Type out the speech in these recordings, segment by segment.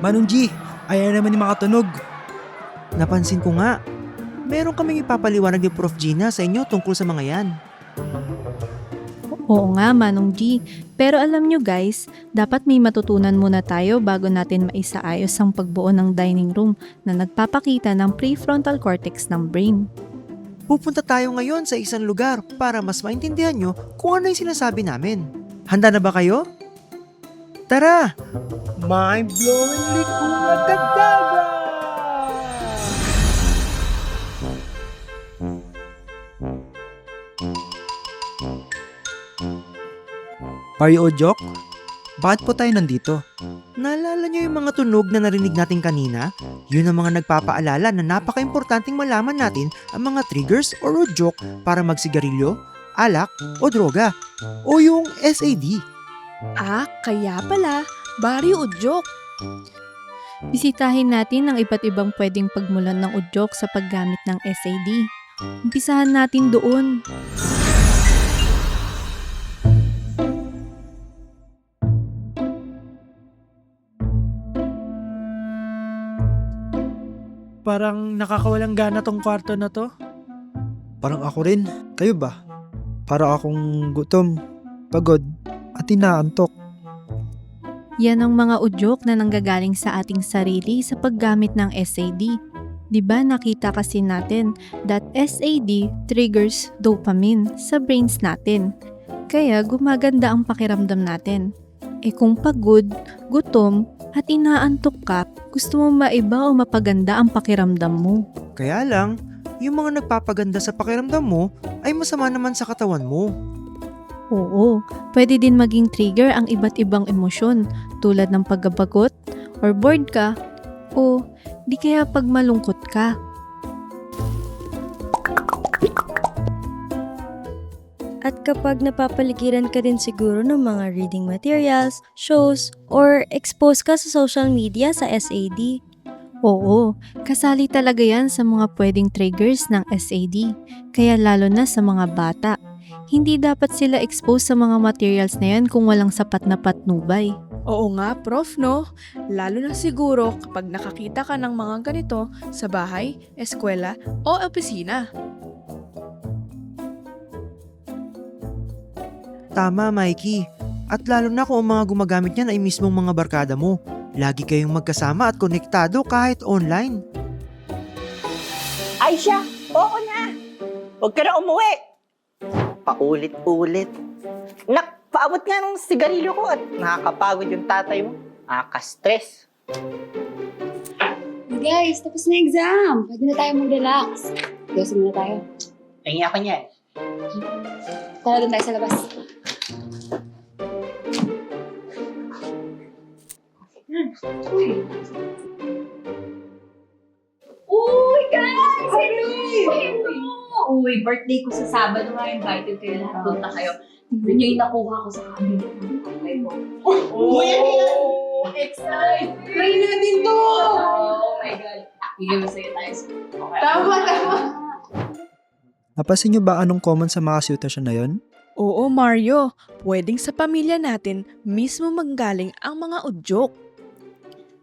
Manong G, ayaw naman ni makatunog. Napansin ko nga, meron kaming ipapaliwanag ni Prof. Gina sa inyo tungkol sa mga yan. Oo nga, Manong G. Pero alam nyo guys, dapat may matutunan muna tayo bago natin maisaayos ang pagbuo ng dining room na nagpapakita ng prefrontal cortex ng brain. Pupunta tayo ngayon sa isang lugar para mas maintindihan nyo kung ano yung sinasabi namin. Handa na ba kayo? Tara! Mind-blowingly kung agad-daga! Pario Ojok, bakit po tayo nandito? Naalala nyo yung mga tunog na narinig natin kanina? Yun ang mga nagpapaalala na napaka-importanting malaman natin ang mga triggers or udyok para magsigarilyo, alak o droga o yung SAD. Ah, kaya pala, Baryo Udyok. Bisitahin natin ang iba't ibang pwedeng pagmulan ng udyok sa paggamit ng SAD. Umpisahan natin doon. Parang nakakawalang gana tong kwarto na to. Parang ako rin. Kayo ba? Para akong gutom, pagod, at inaantok. Yan ang mga udyok na nanggagaling sa ating sarili sa paggamit ng SAD. Diba nakita kasi natin that SAD triggers dopamine sa brains natin. Kaya gumaganda ang pakiramdam natin. E kung pagod, gutom, at inaantok ka, gusto mo maiba o mapaganda ang pakiramdam mo. Kaya lang, yung mga nagpapaganda sa pakiramdam mo ay masama naman sa katawan mo. Oo, pwede din maging trigger ang iba't ibang emosyon tulad ng pagkabagot or bored ka o di kaya pag malungkot ka. At kapag napapaligiran ka din siguro ng mga reading materials, shows, or expose ka sa social media sa SAD. Oo, kasali talaga yan sa mga pwedeng triggers ng SAD, kaya lalo na sa mga bata. Hindi dapat sila expose sa mga materials na yan kung walang sapat na patnubay. Oo nga, Prof, no? Lalo na siguro kapag nakakita ka ng mga ganito sa bahay, eskwela, o opisina. Tama, Mikey. At lalo na kung ang mga gumagamit niyan ay mismong mga barkada mo. Lagi kayong magkasama at konektado kahit online. Aisha, oo na! Huwag ka na umuwi! Paulit-ulit. Paabot nga ng sigarilyo ko at nakakapagod yung tatay mo. Nakaka-stress. Guys, tapos na exam. Pwede na tayo mag-relax. Diyos muna tayo. Tingin ako niyan. Tara doon tayo sa labas. Uy, guys! Hello! Hello! Uy, birthday ko sa Sabado nga. Invited kayo lahat. Punta kayo. Tignan niyo yung nakuha ko sa cabinet ng tatay ko. Uy, ano yan? Excited! Try natin to! Oh my God. Bigyan masaya tayo. Okay. Tama. Napansin nyo ba anong common sa mga sitwasyon na yon? Oo, Mario. Pwedeng sa pamilya natin mismo manggaling ang mga udyok.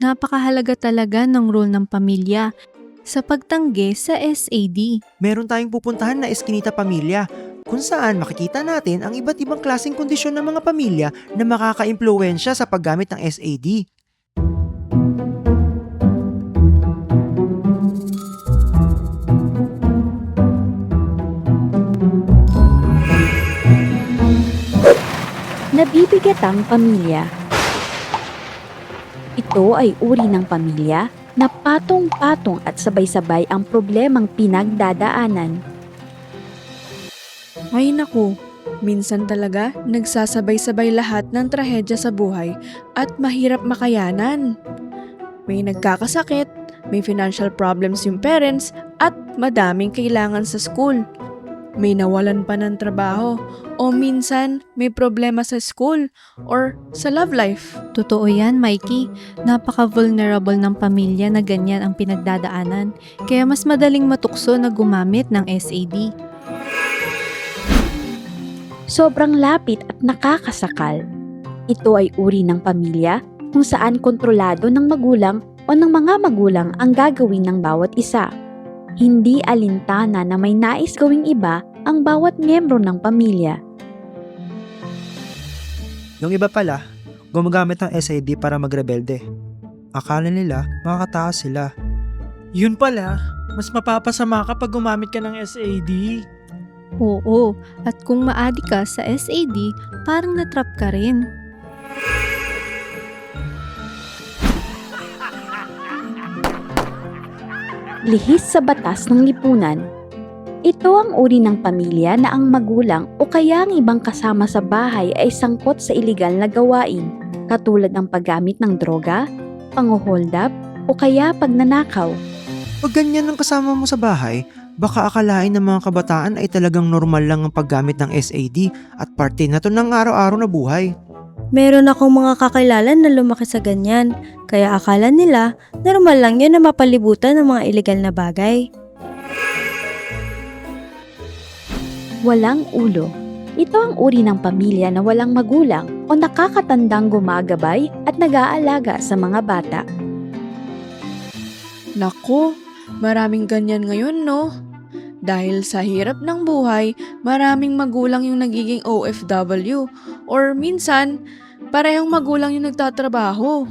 Napakahalaga talaga ng role ng pamilya sa pagtanggi sa SAD. Meron tayong pupuntahan na Eskinita Pamilya kung saan makikita natin ang iba't ibang klaseng kondisyon ng mga pamilya na makaka-impluwensya sa paggamit ng SAD. Nabibigatang pamilya. Ito ay uri ng pamilya na patong-patong at sabay-sabay ang problemang pinagdadaanan. Ay naku, minsan talaga nagsasabay-sabay lahat ng trahedya sa buhay at mahirap makayanan. May nagkakasakit, may financial problems yung parents, at madaming kailangan sa school. may nawalan pa ng trabaho, o minsan may problema sa school or sa love life. Totoo yan, Mikey. Napaka-vulnerable ng pamilya na ganyan ang pinagdadaanan. Kaya mas madaling matukso na gumamit ng SAD. Sobrang lapit at nakakasakal. Ito ay uri ng pamilya kung saan kontrolado ng magulang o ng mga magulang ang gagawin ng bawat isa. Hindi alintana na may nais gawing iba ang bawat miyembro ng pamilya. Yung iba pala, gumagamit ng SAD para magrebelde. Akala nila makakataas sila. Yun pala, mas mapapasama kapag gumamit ka ng SAD. Oo, at kung maadi ka sa SAD, parang natrap ka rin. Lihis sa batas ng lipunan. Ito ang uri ng pamilya na ang magulang o kaya ang ibang kasama sa bahay ay sangkot sa iligal na gawain, katulad ng paggamit ng droga, pang-hold up, o kaya pagnanakaw. Pag ganyan ang kasama mo sa bahay, baka akalain ng mga kabataan ay talagang normal lang ang paggamit ng SAD at parte na to ng araw-araw na buhay. Meron akong mga kakilala na lumaki sa ganyan, kaya akala nila normal lang yun na mapalibutan ng mga illegal na bagay. Walang ulo. Ito ang uri ng pamilya na walang magulang o nakakatandang gumagabay at nag-aalaga sa mga bata. Nako, maraming ganyan ngayon, no? Dahil sa hirap ng buhay, maraming magulang yung nagiging OFW or minsan, parehong magulang yung nagtatrabaho.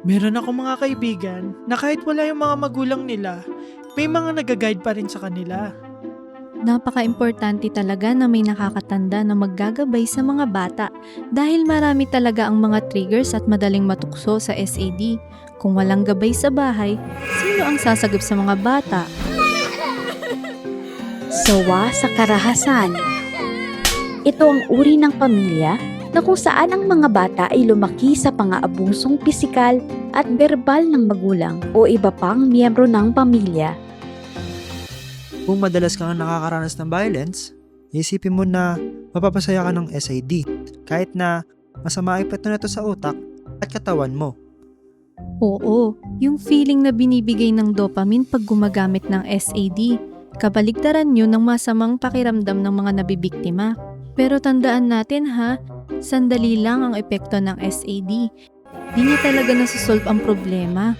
Meron ako mga kaibigan na kahit wala yung mga magulang nila, may mga nag-guide pa rin sa kanila. Napaka-importante talaga na may nakakatanda na maggagabay sa mga bata dahil marami talaga ang mga triggers at madaling matukso sa SAD. Kung walang gabay sa bahay, sino ang sasagip sa mga bata? Sawa sa karahasan. Ito ang uri ng pamilya na kung saan ang mga bata ay lumaki sa pang-aabusong pisikal at verbal ng magulang o iba pang miyembro ng pamilya. Kung madalas kang nakakaranas ng violence, isipin mo na mapapasaya ka ng SAD kahit na masama epekto nito sa utak at katawan mo. Oo, yung feeling na binibigay ng dopamine pag gumagamit ng SAD. Kabaligtaran yun ng masamang pakiramdam ng mga nabibiktima. Pero tandaan natin ha, sandali lang ang epekto ng SAD. Di niya talaga nasusolve ang problema.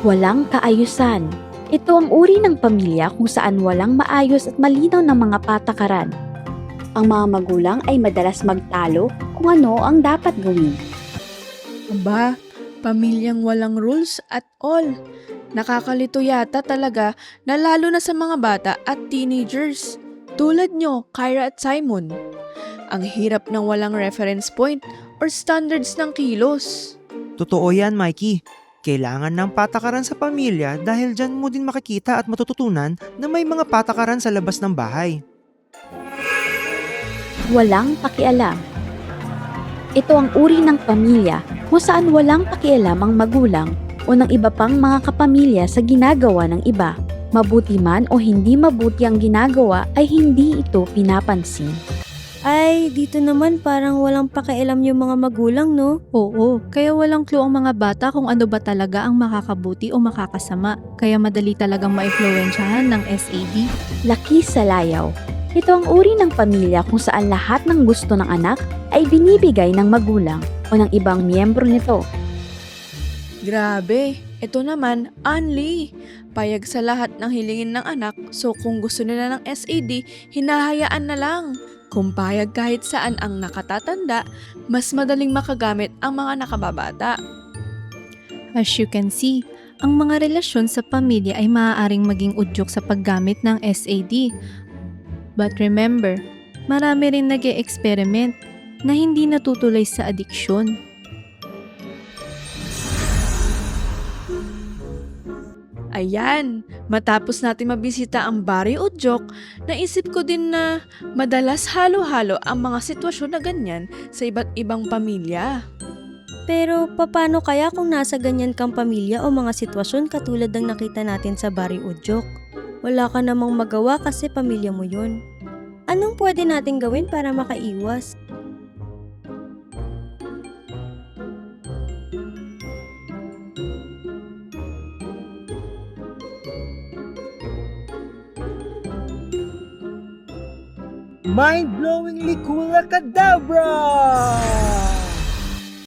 Walang kaayusan. Ito ang uri ng pamilya kung saan walang maayos at malinaw na mga patakaran. Ang mga magulang ay madalas magtalo kung ano ang dapat gawin. Aba, pamilyang walang rules at all. Nakakalito yata talaga na lalo na sa mga bata at teenagers. Tulad nyo, Kyra at Simon. Ang hirap ng walang reference point or standards ng kilos. Totoo yan, Mikey. Kailangan ng patakaran sa pamilya dahil dyan mo din makikita at matututunan na may mga patakaran sa labas ng bahay. Walang pakialam. Ito ang uri ng pamilya kung saan walang pakialam ang magulang o ng iba pang mga kapamilya sa ginagawa ng iba. Mabuti man o hindi mabuti ang ginagawa ay hindi ito pinapansin. Ay, dito naman parang walang pakialam yung mga magulang, no? Oo, kaya walang clue ang mga bata kung ano ba talaga ang makakabuti o makakasama. Kaya madali talagang maimpluwensyahan ng SAD. Laki sa layaw. Ito ang uri ng pamilya kung saan lahat ng gusto ng anak ay binibigay ng magulang o ng ibang miyembro nito. Grabe, ito naman, Anli. Payag sa lahat ng hilingin ng anak, so kung gusto nila ng SAD, hinahayaan na lang. Kung payag kahit saan ang nakatatanda, mas madaling makagamit ang mga nakababata. As you can see, ang mga relasyon sa pamilya ay maaaring maging udyok sa paggamit ng SAD. But remember, marami rin nag-e-experiment na hindi natutuloy sa adiksyon. Ayan, matapos natin mabisita ang Barrio Udyok, naisip ko din na madalas halo-halo ang mga sitwasyon na ganyan sa iba't ibang pamilya. Pero paano kaya kung nasa ganyan kang pamilya o mga sitwasyon katulad ng nakita natin sa Barrio Udyok? Wala ka namang magawa kasi pamilya mo yun. Anong pwede natin gawin para makaiwas? Mind-blowingly cool kadabra!